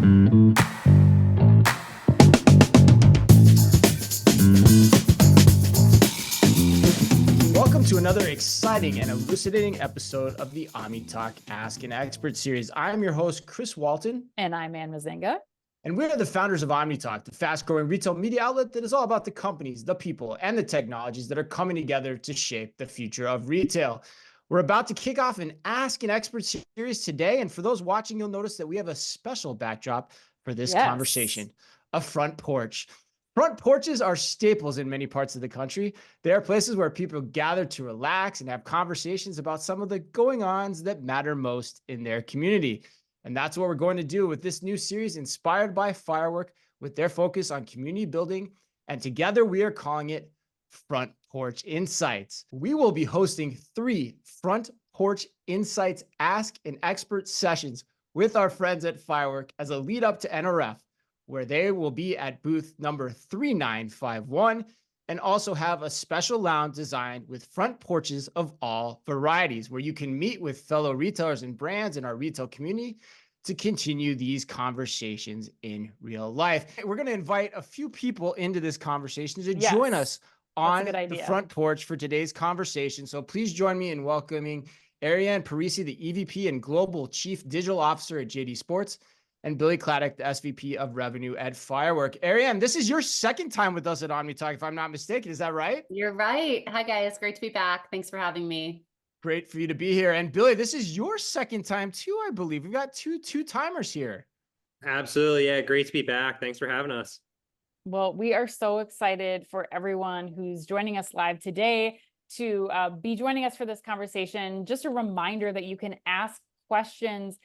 Welcome to another exciting and elucidating episode of the OmniTalk Ask an Expert series. I'm your host, Chris Walton. And I'm Anne Mezzenga. And we're the founders of OmniTalk, the fast-growing retail media outlet that is all about the companies, the people, and the technologies that are coming together to shape the future of retail. We're about to kick off an Ask an Expert series today. And for those watching, you'll notice that we have a special backdrop for this conversation, a front porch. Front porches are staples in many parts of the country. They are places where people gather to relax and have conversations about some of the going-ons that matter most in their community. And that's what we're going to do with this new series inspired by Firework, with their focus on community building. And together we are calling it Front Porch Insights. We will be hosting 3 Front Porch Insights Ask an Expert sessions with our friends at Firework as a lead up to NRF, where they will be at booth number 3951 and also have a special lounge designed with front porches of all varieties, where you can meet with fellow retailers and brands in our retail community to continue these conversations in real life. We're going to invite a few people into this conversation to join us on the front porch for today's conversation. So please join me in welcoming Arianne Parisi, the EVP and Global Chief Digital Officer at JD Sports, and Billy Cladek, the SVP of Revenue at Firework. Arianne, this is your second time with us at OmniTalk, if I'm not mistaken. Is that right? You're right. Hi, guys. Great to be back. Thanks for having me. Great for you to be here. And Billy, this is your second time too, I believe. We've got two-timers here. Absolutely. Yeah. Great to be back. Thanks for having us. Well, we are so excited for everyone who's joining us live today to be joining us for this conversation. Just a reminder that you can ask questions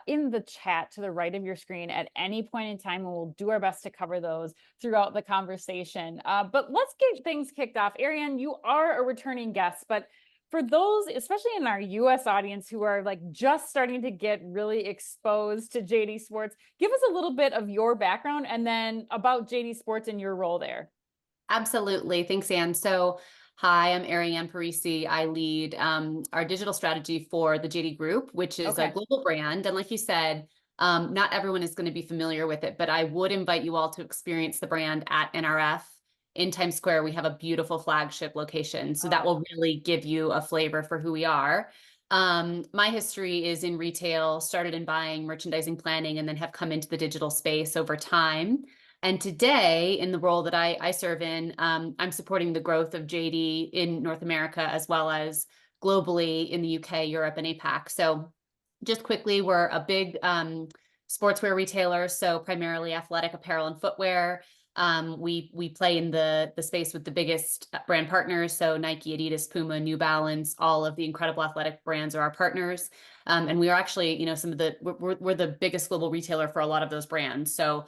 in the chat to the right of your screen at any point in time, and we'll do our best to cover those throughout the conversation. But let's get things kicked off. Arianne, you are a returning guest, but for those, especially in our US audience who are like just starting to get really exposed to JD Sports, give us a little bit of your background and then about JD Sports and your role there. Absolutely. Thanks, Anne. So hi, I'm Arianne Parisi. I lead our digital strategy for the JD Group, which is a global brand. And like you said, not everyone is going to be familiar with it, but I would invite you all to experience the brand at NRF in Times Square. We have a beautiful flagship location. So that will really give you a flavor for who we are. My history is in retail, started in buying, merchandising, planning, and then have come into the digital space over time. And today, in the role that I serve in, I'm supporting the growth of JD in North America, as well as globally in the UK, Europe, and APAC. So just quickly, we're a big sportswear retailer, so primarily athletic apparel and footwear. We play in the space with the biggest brand partners, so Nike, Adidas, Puma, New Balance, all of the incredible athletic brands are our partners. And we are actually, we're the biggest global retailer for a lot of those brands. So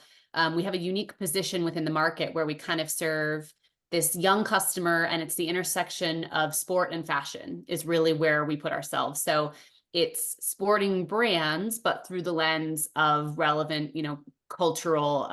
we have a unique position within the market where we kind of serve this young customer, and it's the intersection of sport and fashion is really where we put ourselves. So it's sporting brands, but through the lens of relevant, cultural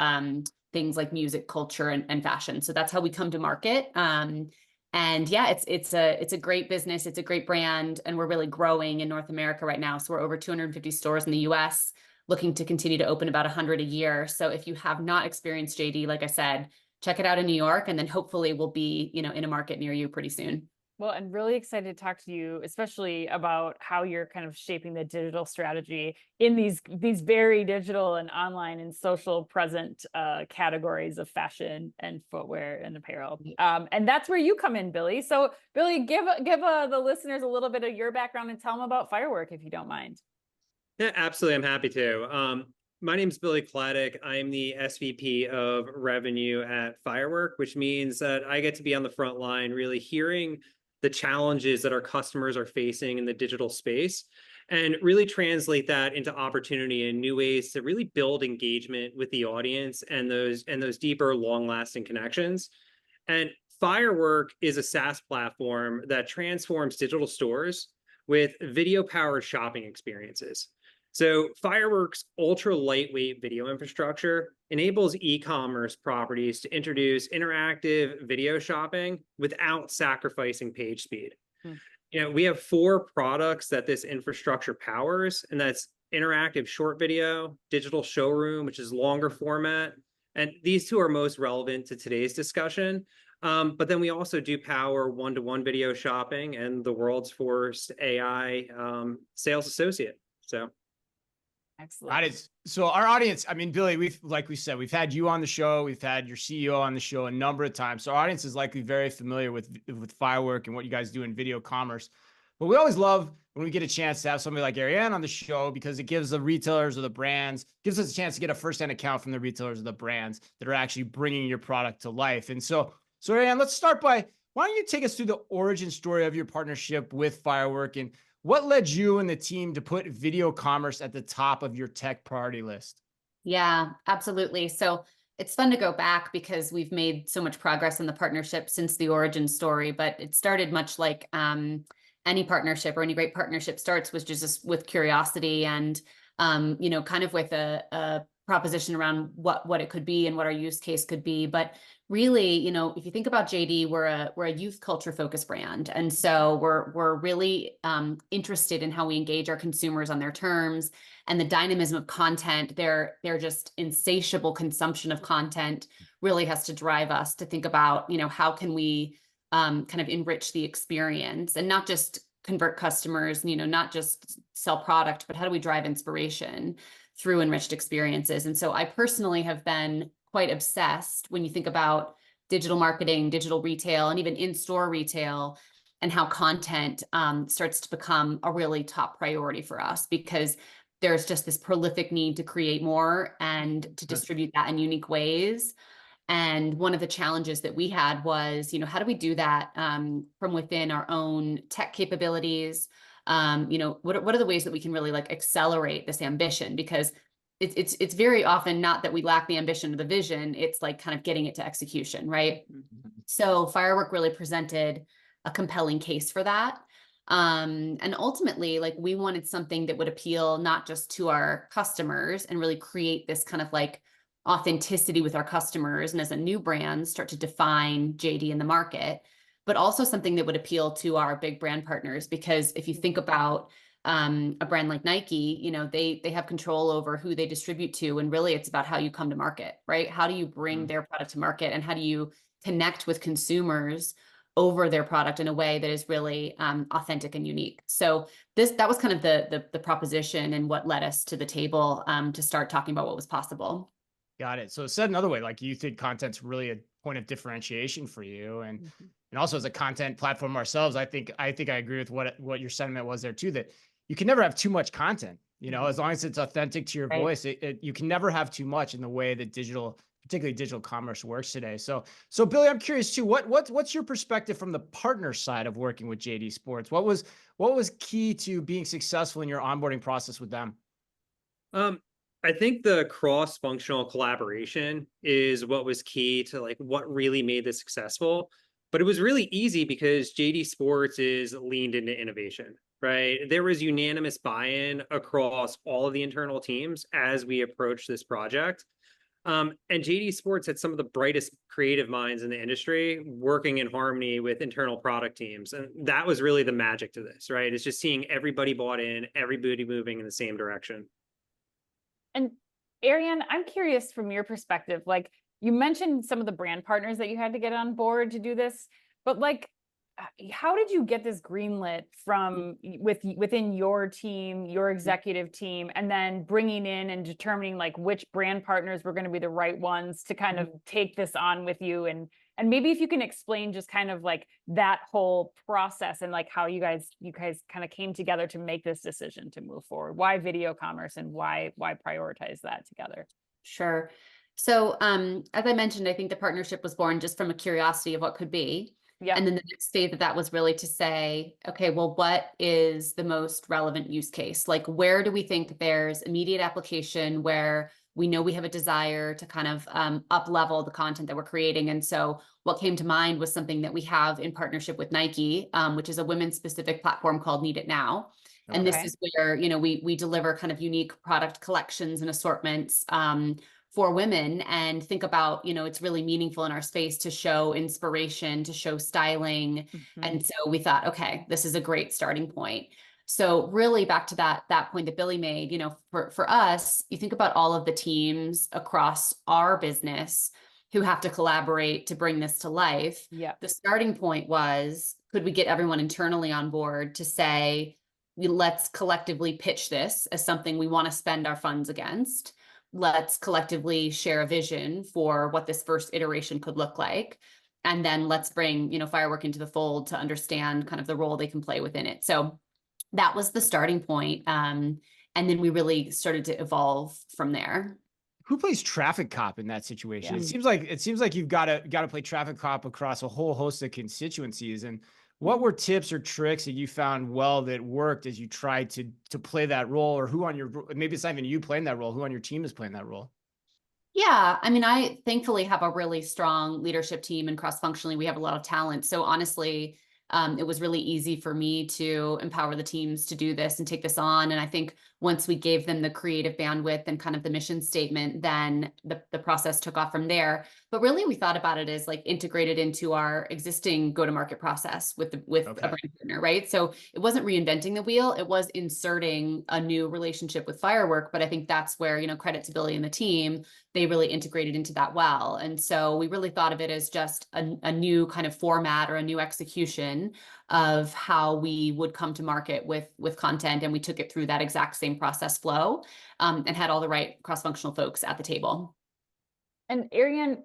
things like music, culture, and fashion. So that's how we come to market. And yeah, it's a great business. It's a great brand, and we're really growing in North America right now. So we're over 250 stores in the US, looking to continue to open about 100 a year. So if you have not experienced JD, like I said, check it out in New York, and then hopefully we'll be, in a market near you pretty soon. Well, I'm really excited to talk to you, especially about how you're kind of shaping the digital strategy in these very digital and online and social present categories of fashion and footwear and apparel. And that's where you come in, Billy. So Billy, give the listeners a little bit of your background and tell them about Firework, if you don't mind. Yeah, absolutely. I'm happy to. My name is Billy Cladek. I'm the SVP of Revenue at Firework, which means that I get to be on the front line, really hearing the challenges that our customers are facing in the digital space and really translate that into opportunity and new ways to really build engagement with the audience and those deeper, long-lasting connections. And Firework is a SaaS platform that transforms digital stores with video-powered shopping experiences. So Firework's ultra lightweight video infrastructure enables e-commerce properties to introduce interactive video shopping without sacrificing page speed. We have 4 products that this infrastructure powers, and that's interactive short video, digital showroom, which is longer format. And these two are most relevant to today's discussion. But then we also do power one-to-one video shopping and the world's first AI sales associate. So. Excellent. That is, so our audience, I mean, Billy, like we said, we've had you on the show, we've had your CEO on the show a number of times. So our audience is likely very familiar with Firework and what you guys do in video commerce. But we always love when we get a chance to have somebody like Arianne on the show, because it gives the retailers or the brands, gives us a chance to get a firsthand account from the retailers or the brands that are actually bringing your product to life. And so Arianne, let's start by, why don't you take us through the origin story of your partnership with Firework, and what led you and the team to put video commerce at the top of your tech priority list? Yeah, absolutely. So it's fun to go back because we've made so much progress in the partnership since the origin story, but it started much like any partnership or any great partnership starts, was just with curiosity and, kind of with a proposition around what it could be and what our use case could be. But really, if you think about JD, we're a youth culture focused brand. And so we're really interested in how we engage our consumers on their terms, and the dynamism of content, their just insatiable consumption of content really has to drive us to think about, how can we kind of enrich the experience and not just convert customers, not just sell product, but how do we drive inspiration through enriched experiences? And so I personally have been quite obsessed when you think about digital marketing, digital retail, and even in-store retail, and how content starts to become a really top priority for us, because there's just this prolific need to create more and to distribute that in unique ways. And one of the challenges that we had was, how do we do that from within our own tech capabilities? What are the ways that we can really accelerate this ambition? Because it's very often not that we lack the ambition or the vision, it's like kind of getting it to execution, right? Mm-hmm. So Firework really presented a compelling case for that. And ultimately, we wanted something that would appeal not just to our customers and really create this kind of authenticity with our customers, and as a new brand start to define JD in the market, but also something that would appeal to our big brand partners. Because if you think about a brand like Nike, they have control over who they distribute to, and really it's about how you come to market, right? How do you bring their product to market, and how do you connect with consumers over their product in a way that is really authentic and unique? So that was kind of the proposition and what led us to the table to start talking about what was possible. Got it. So said another way, you think content's really a point of differentiation for you, and also as a content platform ourselves, I think I agree with what your sentiment was there too, that you can never have too much content. As long as it's authentic to your voice, you can never have too much in the way that particularly digital commerce works today. So Billy, I'm curious too, what's your perspective from the partner side of working with JD Sports? What was key to being successful in your onboarding process with them? I think the cross-functional collaboration is what was key to what really made this successful. But it was really easy because JD Sports is leaned into innovation, right? There was unanimous buy-in across all of the internal teams as we approached this project. And JD Sports had some of the brightest creative minds in the industry working in harmony with internal product teams. And that was really the magic to this, right? It's just seeing everybody bought in, everybody moving in the same direction. And Arianne, I'm curious from your perspective, you mentioned some of the brand partners that you had to get on board to do this, but how did you get this greenlit from within your team, your executive team, and then bringing in and determining which brand partners were going to be the right ones to kind of take this on with you? And maybe if you can explain just kind of that whole process and how you guys kind of came together to make this decision to move forward. Why video commerce, and why prioritize that together? Sure. So as I mentioned, I think the partnership was born just from a curiosity of what could be. Yeah. And then the next phase of that was really to say, okay, well, what is the most relevant use case? Where do we think there's immediate application, where we know we have a desire to kind of up level the content that we're creating? And so what came to mind was something that we have in partnership with Nike, which is a women's specific platform called Need It Now. Okay. And this is where, we deliver kind of unique product collections and assortments for women, and think about, it's really meaningful in our space to show inspiration, to show styling. And so we thought, okay, this is a great starting point. So really back to that point that Billy made, for us, you think about all of the teams across our business who have to collaborate to bring this to life. Yeah. The starting point was, could we get everyone internally on board to say, let's collectively pitch this as something we want to spend our funds against. Let's collectively share a vision for what this first iteration could look like. And then let's bring, Firework into the fold to understand kind of the role they can play within it. So that was the starting point. And then we really started to evolve from there. Who plays traffic cop in that situation? Yeah. It seems like you've got to play traffic cop across a whole host of constituencies. And what were tips or tricks that you found that worked as you tried to play that role, or who on your, maybe it's not even you playing that role, who on your team is playing that role? Yeah, I mean, I thankfully have a really strong leadership team, and cross-functionally, we have a lot of talent. So honestly, it was really easy for me to empower the teams to do this and take this on. And I think once we gave them the creative bandwidth and kind of the mission statement, then the process took off from there. But really, we thought about it as like integrated into our existing go-to-market process with a brand partner, right? So it wasn't reinventing the wheel; it was inserting a new relationship with Firework. But I think that's where, credit to Billy and the team, they really integrated into that well. And so we really thought of it as just a new kind of format or a new execution of how we would come to market with content. And we took it through that exact same process flow, and had all the right cross-functional folks at the table. And Arianne,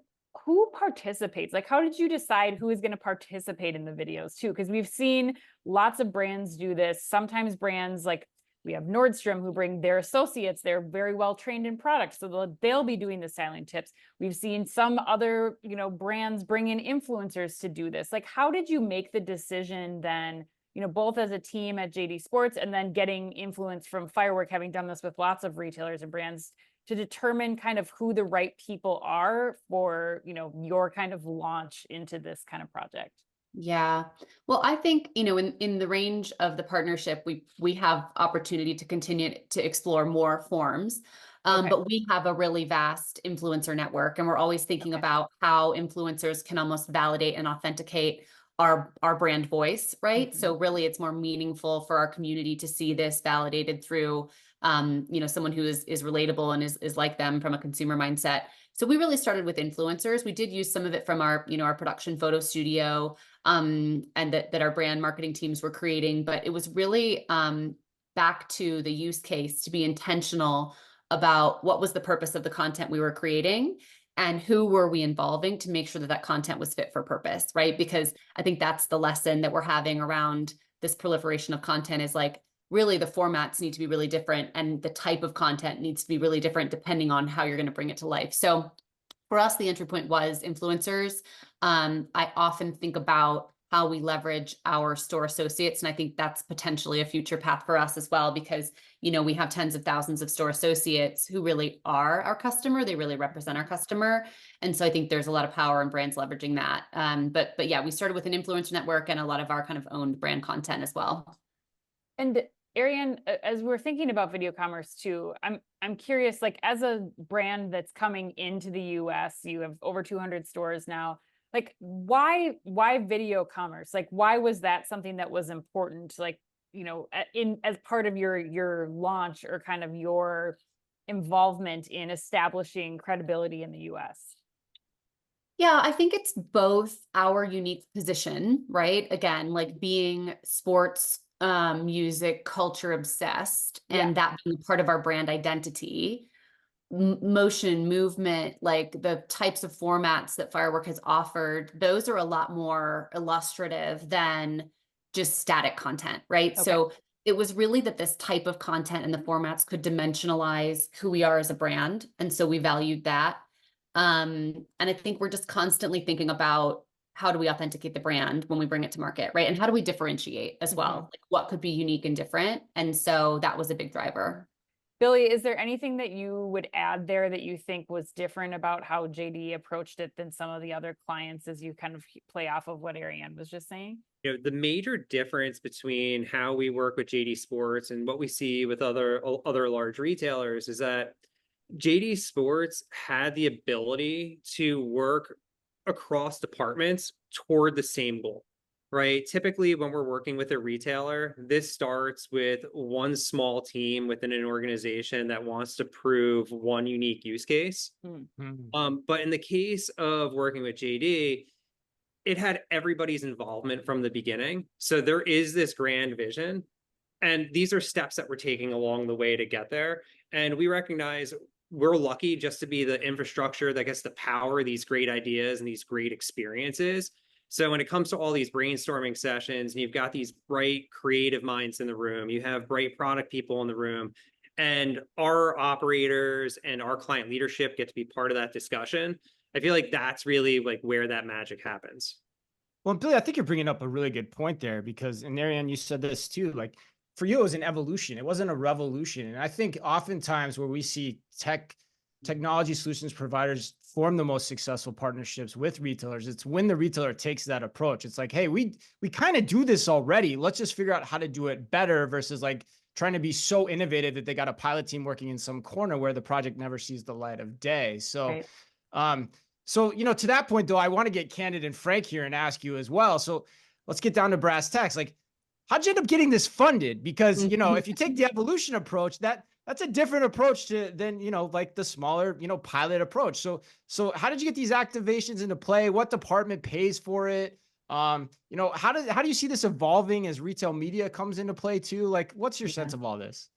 who participates? Like, how did you decide who is going to participate in the videos too? Because we've seen lots of brands do this. Sometimes brands, like we have Nordstrom, who bring their associates. They're very well trained in product, so they'll be doing the styling tips. We've seen some other, brands bring in influencers to do this. Like, how did you make the decision then, both as a team at JD Sports and then getting influence from Firework, having done this with lots of retailers and brands, to determine kind of who the right people are for, your kind of launch into this kind of project? Yeah. Well, I think, in the range of the partnership, we have opportunity to continue to explore more forms. But we have a really vast influencer network, and we're always thinking about how influencers can almost validate and authenticate our brand voice, right? Mm-hmm. So really it's more meaningful for our community to see this validated through, someone who is relatable and is like them from a consumer mindset. So we really started with influencers. We did use some of it from our, our production photo studio, and that our brand marketing teams were creating, but it was really back to the use case to be intentional about what was the purpose of the content we were creating and who were we involving to make sure that content was fit for purpose, right? Because I think that's the lesson that we're having around this proliferation of content, is like, really the formats need to be really different, and the type of content needs to be really different depending on how you're going to bring it to life. So for us, the entry point was influencers. I often think about how we leverage our store associates, and I think that's potentially a future path for us as well, because we have tens of thousands of store associates who really are our customer. They really represent our customer, and so I think there's a lot of power in brands leveraging that. But yeah, we started with an influencer network and a lot of our kind of owned brand content as well. And Arianne, as we're thinking about video commerce too, I'm curious, like, as a brand that's coming into the US, you have over 200 stores now. Like, why video commerce? Like, why was that something that was important? Like, as part of your launch, or kind of your involvement in establishing credibility in the US? Yeah, I think it's both our unique position, right? Again, like being sports, music, culture obsessed, and that being part of our brand identity. Motion, movement, like the types of formats that Firework has offered, those are a lot more illustrative than just static content, right? So it was really that this type of content and the formats could dimensionalize who we are as a brand. And so we valued that. And I think we're just constantly thinking about, how do we authenticate the brand when we bring it to market, right? And how do we differentiate as well? Like, what could be unique and different? And so that was a big driver. Billy, is there anything that you would add there that you think was different about how JD approached it than some of the other clients, as you kind of play off of what Arianne was just saying? The major difference between how we work with JD Sports and what we see with other large retailers is that JD Sports had the ability to work across departments toward the same goal, right? Typically, when we're working with a retailer, this starts with one small team within an organization that wants to prove one unique use case. But in the case of working with JD, it had everybody's involvement from the beginning. So there is this grand vision, and these are steps that we're taking along the way to get there. And we recognize we're lucky just to be the infrastructure that gets to power these great ideas and these great experiences. So when it comes to all these brainstorming sessions, and you've got these bright creative minds in the room, you have bright product people in the room, and our operators and our client leadership get to be part of that discussion. I feel like that's really like where that magic happens. Well, Billy, I think you're bringing up a really good point there, because, and Arianne, you said this too, like for you, it was an evolution. It wasn't a revolution. And I think oftentimes where we see technology solutions providers form the most successful partnerships with retailers, it's when the retailer takes that approach. It's like, hey, we kind of do this already. Let's just figure out how to do it better, versus like trying to be so innovative that they got a pilot team working in some corner where the project never sees the light of day. So, right. So, to that point though, I want to get candid and frank here and ask you as well. So let's get down to brass tacks. Like, how'd you end up getting this funded? Because, if you take the evolution approach, that's a different approach than, like the smaller, pilot approach. So how did you get these activations into play? What department pays for it? How do you see this evolving as retail media comes into play too? Like, what's your sense of all this?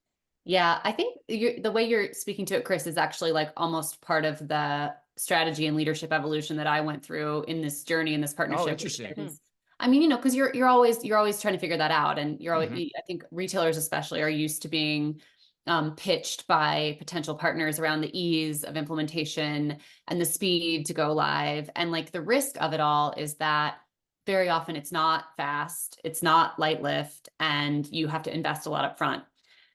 Yeah, I think the way you're speaking to it, Chris, is actually like almost part of the strategy and leadership evolution that I went through in this journey, in this partnership. Oh, interesting. I mean, because you're always trying to figure that out. And you're always, I think retailers especially are used to being pitched by potential partners around the ease of implementation and the speed to go live. And like the risk of it all is that very often it's not fast, it's not light lift, and you have to invest a lot up front.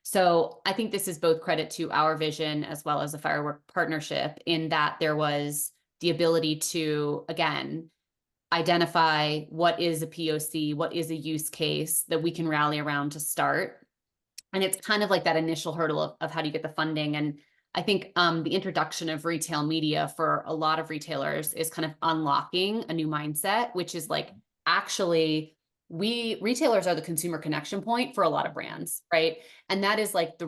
So I think this is both credit to our vision as well as the Firework partnership, in that there was the ability to, again, identify what is a POC, what is a use case that we can rally around to start. And it's kind of like that initial hurdle of how do you get the funding. And I think the introduction of retail media for a lot of retailers is kind of unlocking a new mindset, which is like, actually, retailers are the consumer connection point for a lot of brands, right? And that is like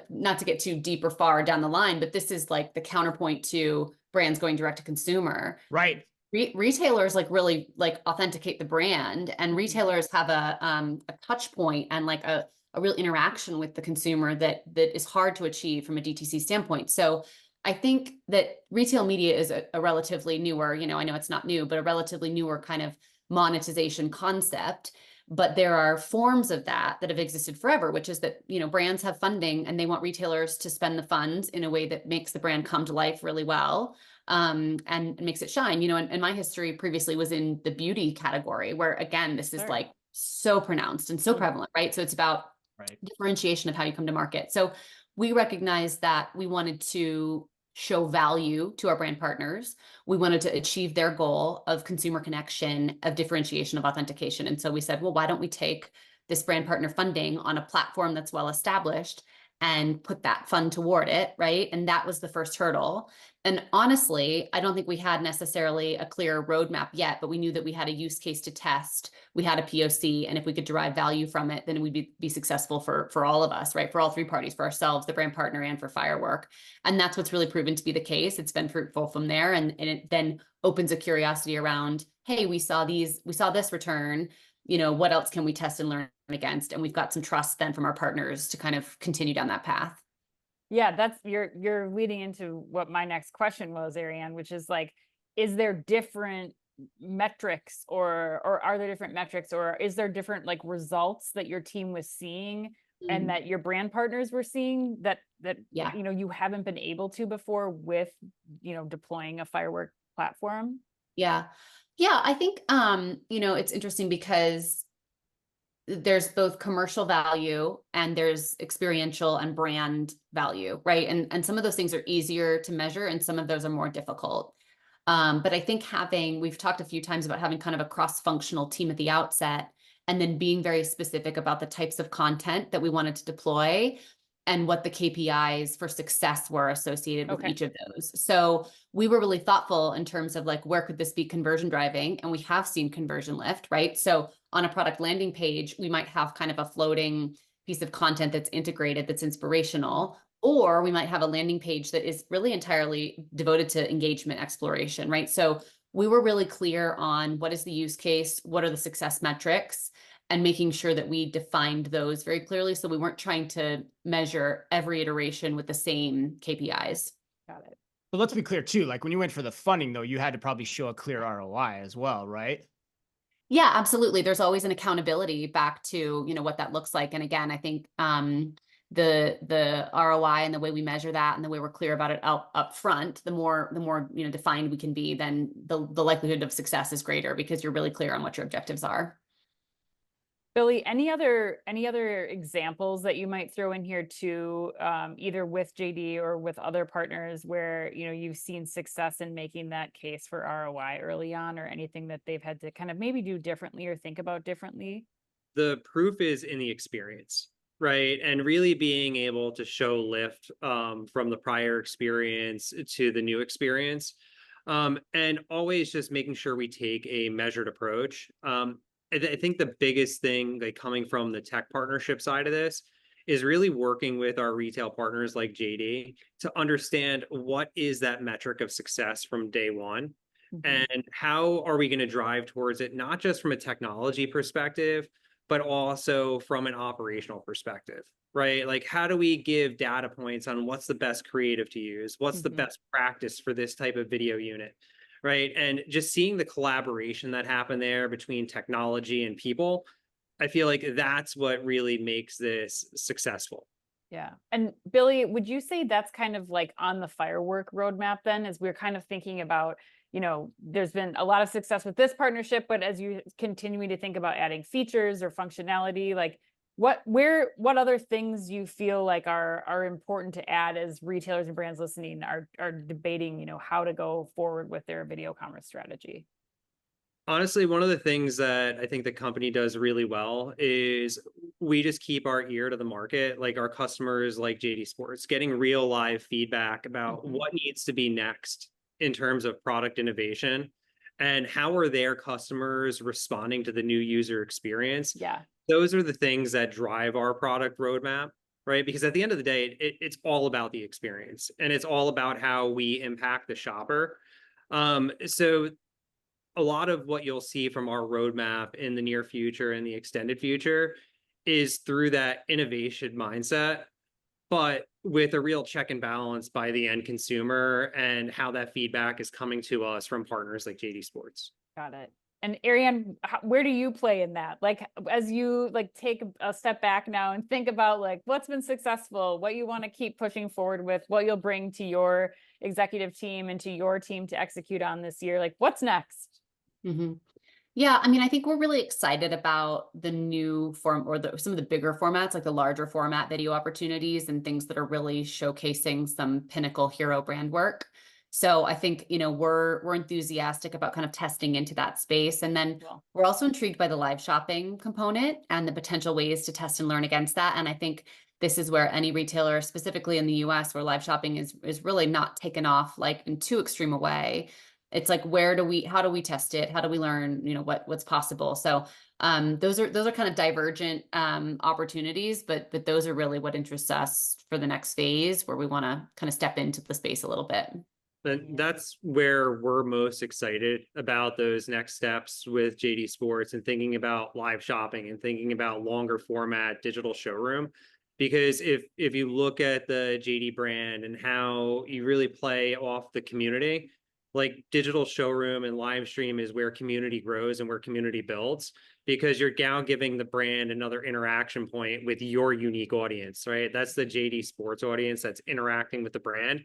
not to get too deep or far down the line, but this is like the counterpoint to brands going direct to consumer. Right. Retailers like really like authenticate the brand, and retailers have a touch point and like a real interaction with the consumer that is hard to achieve from a DTC standpoint. So I think that retail media is a relatively newer, I know it's not new, but a relatively newer kind of monetization concept. But there are forms of that have existed forever, which is that, brands have funding and they want retailers to spend the funds in a way that makes the brand come to life really well. And makes it shine. And my history previously was in the beauty category, where again, this is like so pronounced and so prevalent, right? So it's about differentiation of how you come to market. So we recognized that we wanted to show value to our brand partners. We wanted to achieve their goal of consumer connection, of differentiation, of authentication. And so we said, well, why don't we take this brand partner funding on a platform that's well established and put that fund toward it, right? And that was the first hurdle. And honestly, I don't think we had necessarily a clear roadmap yet, but we knew that we had a use case to test. We had a POC, and if we could derive value from it, then we'd be successful for all of us, right? For all three parties, for ourselves, the brand partner, and for Firework. And that's what's really proven to be the case. It's been fruitful from there. And it then opens a curiosity around, hey, we saw this return, what else can we test and learn against? And we've got some trust then from our partners to kind of continue down that path. Yeah, you're leading into what my next question was, Arianne, which is like, is there different metrics or are there different metrics, or is there different like results that your team was seeing and that your brand partners were seeing that you haven't been able to before with, deploying a Firework platform? Yeah, I think, it's interesting because there's both commercial value and there's experiential and brand value, right? And some of those things are easier to measure and some of those are more difficult. But I think we've talked a few times about having kind of a cross-functional team at the outset, and then being very specific about the types of content that we wanted to deploy and what the KPIs for success were associated with each of those. So we were really thoughtful in terms of like, where could this be conversion driving? And we have seen conversion lift, right? So on a product landing page, we might have kind of a floating piece of content that's integrated, that's inspirational, or we might have a landing page that is really entirely devoted to engagement exploration, right? So we were really clear on what is the use case, what are the success metrics, and making sure that we defined those very clearly. So we weren't trying to measure every iteration with the same KPIs. Got it. But let's be clear too, like when you went for the funding though, you had to probably show a clear ROI as well, right? Yeah, absolutely. There's always an accountability back to, what that looks like. And again, I think the ROI and the way we measure that and the way we're clear about it up front, the more defined we can be, then the likelihood of success is greater because you're really clear on what your objectives are. Billy, any other examples that you might throw in here too, either with JD or with other partners where, you've seen success in making that case for ROI early on, or anything that they've had to kind of maybe do differently or think about differently? The proof is in the experience, right? And really being able to show lift from the prior experience to the new experience. And always just making sure we take a measured approach. I think the biggest thing, like coming from the tech partnership side of this, is really working with our retail partners like JD to understand what is that metric of success from day one, and how are we going to drive towards it, not just from a technology perspective, but also from an operational perspective, right? Like, how do we give data points on what's the best creative to use? What's the best practice for this type of video unit? Right. And just seeing the collaboration that happened there between technology and people, I feel like that's what really makes this successful. Yeah. And Billy, would you say that's kind of like on the Firework roadmap then, as we're kind of thinking about, there's been a lot of success with this partnership, but as you continuing to think about adding features or functionality, like what other things you feel like are important to add as retailers and brands listening are debating, how to go forward with their video commerce strategy? Honestly, one of the things that I think the company does really well is we just keep our ear to the market, like our customers, like JD Sports, getting real live feedback about what needs to be next in terms of product innovation and how are their customers responding to the new user experience. Yeah. Those are the things that drive our product roadmap, right? Because at the end of the day, it's all about the experience and it's all about how we impact the shopper. So a lot of what you'll see from our roadmap in the near future and the extended future is through that innovation mindset, but with a real check and balance by the end consumer and how that feedback is coming to us from partners like JD Sports. Got it. And Arianne, where do you play in that? Like, as you take a step back now and think about what's been successful, what you want to keep pushing forward with, what you'll bring to your executive team and to your team to execute on this year, what's next? Yeah, I mean, I think we're really excited about the new form or some of the bigger formats, like the larger format video opportunities and things that are really showcasing some pinnacle hero brand work. So I think, we're enthusiastic about kind of testing into that space. And then we're also intrigued by the live shopping component and the potential ways to test and learn against that. And I think this is where any retailer, specifically in the US, where live shopping is really not taken off in too extreme a way. It's like, how do we test it? How do we learn, what's possible? So those are kind of divergent opportunities, but those are really what interests us for the next phase, where we want to kind of step into the space a little bit. And that's where we're most excited about those next steps with JD Sports and thinking about live shopping and thinking about longer format digital showroom. Because if you look at the JD brand and how you really play off the community, like digital showroom and live stream is where community grows and where community builds, because you're now giving the brand another interaction point with your unique audience, right? That's the JD Sports audience that's interacting with the brand.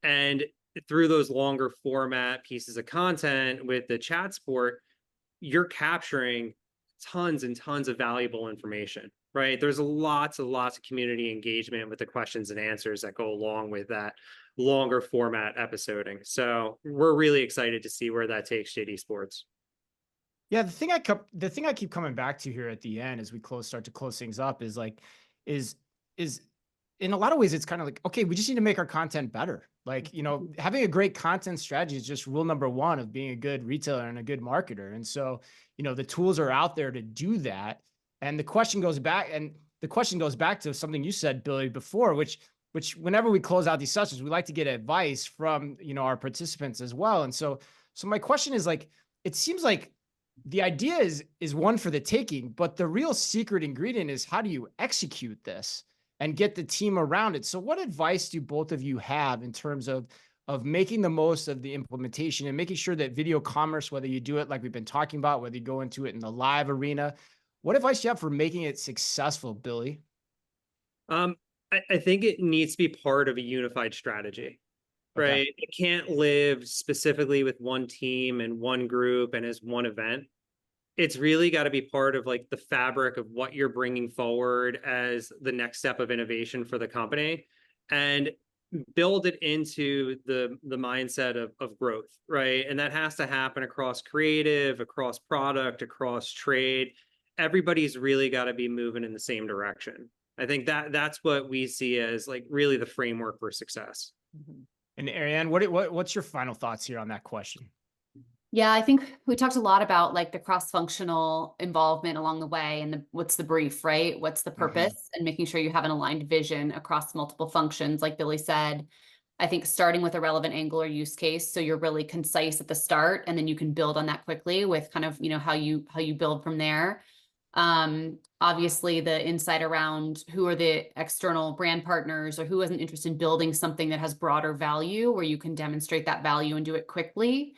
And through those longer format pieces of content with the chat sport, you're capturing tons and tons of valuable information, right? There's lots and lots of community engagement with the questions and answers that go along with that longer format episoding. So we're really excited to see where that takes JD Sports. Yeah, the thing I keep coming back to here at the end as we start to close things up is in a lot of ways, it's kind of like, okay, we just need to make our content better. Like, having a great content strategy is just rule number one of being a good retailer and a good marketer. And so, the tools are out there to do that. And the question goes back to something you said, Billy, before, which whenever we close out these sessions, we like to get advice from, our participants as well. And so my question is, like, it seems like the idea is one for the taking, but the real secret ingredient is, how do you execute this and get the team around it? So what advice do both of you have in terms of making the most of the implementation and making sure that video commerce, whether you do it like we've been talking about, whether you go into it in the live arena, what advice do you have for making it successful, Billy? I think it needs to be part of a unified strategy, right? Okay. It can't live specifically with one team and one group and as one event. It's really got to be part of like the fabric of what you're bringing forward as the next step of innovation for the company, and build it into the mindset of growth, right? And that has to happen across creative, across product, across trade. Everybody's really got to be moving in the same direction. I think that's what we see as like really the framework for success. And Arianne, what's your final thoughts here on that question? Yeah, I think we talked a lot about like the cross-functional involvement along the way, and what's the brief, right? What's the purpose, and making sure you have an aligned vision across multiple functions. Like Billy said, I think starting with a relevant angle or use case, so you're really concise at the start, and then you can build on that quickly with kind of, how you build from there. Obviously the insight around who are the external brand partners, or who has an interest in building something that has broader value, where you can demonstrate that value and do it quickly.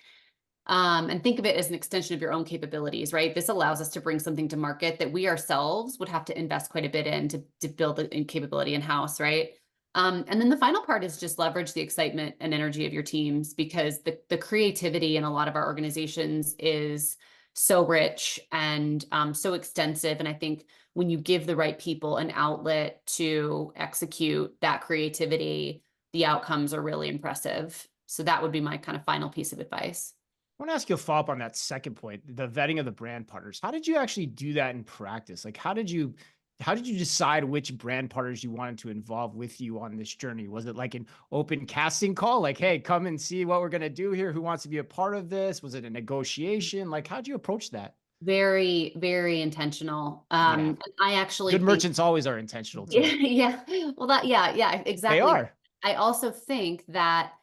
And think of it as an extension of your own capabilities, right? This allows us to bring something to market that we ourselves would have to invest quite a bit in to build a capability in-house, right? And then the final part is just leverage the excitement and energy of your teams, because the creativity in a lot of our organizations is so rich and so extensive. And I think when you give the right people an outlet to execute that creativity, the outcomes are really impressive. So that would be my kind of final piece of advice. I want to ask you a follow-up on that second point, the vetting of the brand partners. How did you actually do that in practice? Like, how did you decide which brand partners you wanted to involve with you on this journey? Was it like an open casting call? Like, hey, come and see what we're going to do here. Who wants to be a part of this? Was it a negotiation? Like, how'd you approach that? Very, very intentional. I actually good merchants always are intentional too. Yeah. Well, yeah, exactly. They are. I also think that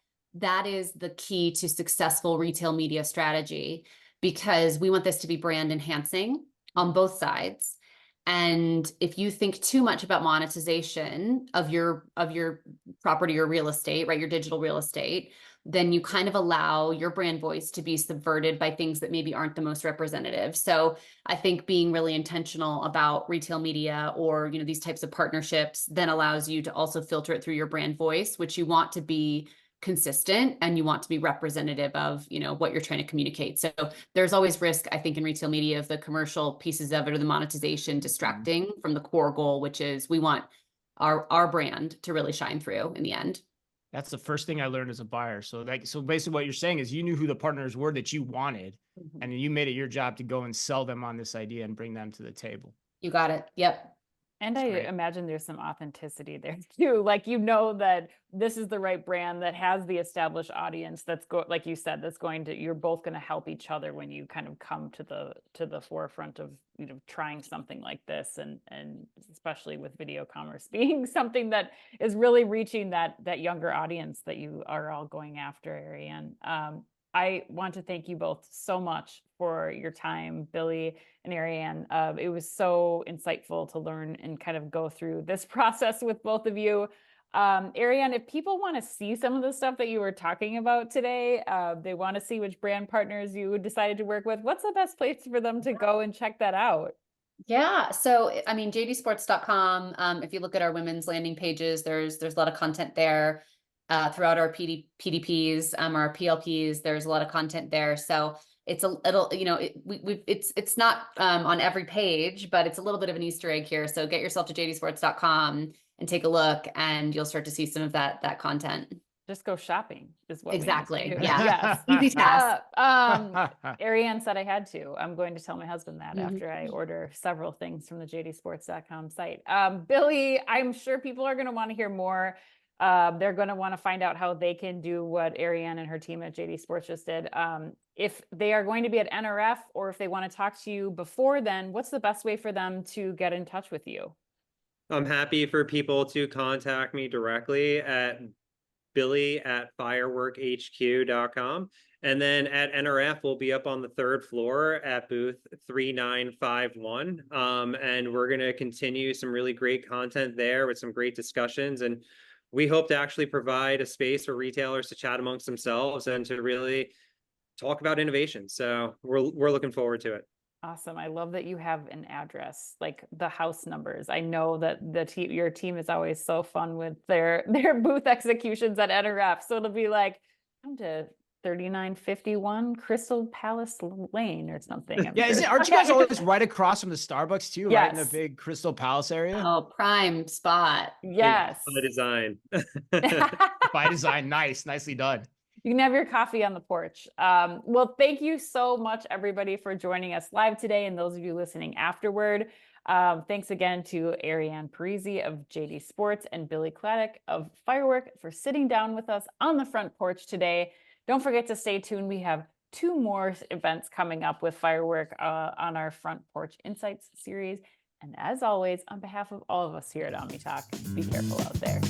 is the key to successful retail media strategy, because we want this to be brand enhancing on both sides. And if you think too much about monetization of your property or real estate, right, your digital real estate, then you kind of allow your brand voice to be subverted by things that maybe aren't the most representative. So I think being really intentional about retail media or, these types of partnerships then allows you to also filter it through your brand voice, which you want to be consistent and you want to be representative of, what you're trying to communicate. So there's always risk, I think, in retail media of the commercial pieces of it or the monetization distracting from the core goal, which is we want our brand to really shine through in the end. That's the first thing I learned as a buyer. So basically what you're saying is you knew who the partners were that you wanted, and you made it your job to go and sell them on this idea and bring them to the table. You got it. Yep. And I imagine there's some authenticity there too. Like, that this is the right brand that has the established audience that's like you said, you're both going to help each other when you kind of come to the forefront of, trying something like this. And especially with video commerce being something that is really reaching that younger audience that you are all going after, Arianne. I want to thank you both so much for your time, Billy and Arianne. It was so insightful to learn and kind of go through this process with both of you. Arianne, if people want to see some of the stuff that you were talking about today, they want to see which brand partners you decided to work with, what's the best place for them to go and check that out? Yeah. So, jdsports.com. If you look at our women's landing pages, there's a lot of content there. Throughout our PDPs, our PLPs, there's a lot of content there. So it's it's not on every page, but it's a little bit of an Easter egg here. So get yourself to jdsports.com and take a look, and you'll start to see some of that content. Just go shopping is what Exactly. we need to do. Yeah. Yes. Easy task. Arianne said I had to. I'm going to tell my husband that Mhm. after I order several things from the jdsports.com site. Billy, I'm sure people are going to want to hear more. They're going to want to find out how they can do what Arianne and her team at JD Sports just did. If they are going to be at NRF, or if they want to talk to you before then, what's the best way for them to get in touch with you? I'm happy for people to contact me directly at billy@fireworkhq.com. And then at NRF, we'll be up on the 3rd floor at booth 3951. And we're going to continue some really great content there with some great discussions. And we hope to actually provide a space for retailers to chat amongst themselves and to really talk about innovation. So we're looking forward to it. Awesome. I love that you have an address, like the house numbers. I know that your team is always so fun with their booth executions at NRF. So it'll be like, come to 3951 Crystal Palace Lane or something. Yeah, aren't you guys always right across from the Starbucks too, right in the Yes. big Crystal Palace area? Oh, prime spot. Yes. By design. By design. Nicely done. You can have your coffee on the porch. Well, thank you so much, everybody, for joining us live today, and those of you listening afterward. Thanks again to Arianne Parisi of JD Sports and Billy Cladek of Firework for sitting down with us on the front porch today. Don't forget to stay tuned. We have 2 more events coming up with Firework on our Front Porch Insights series. And as always, on behalf of all of us here at OmniTalk, be careful out there.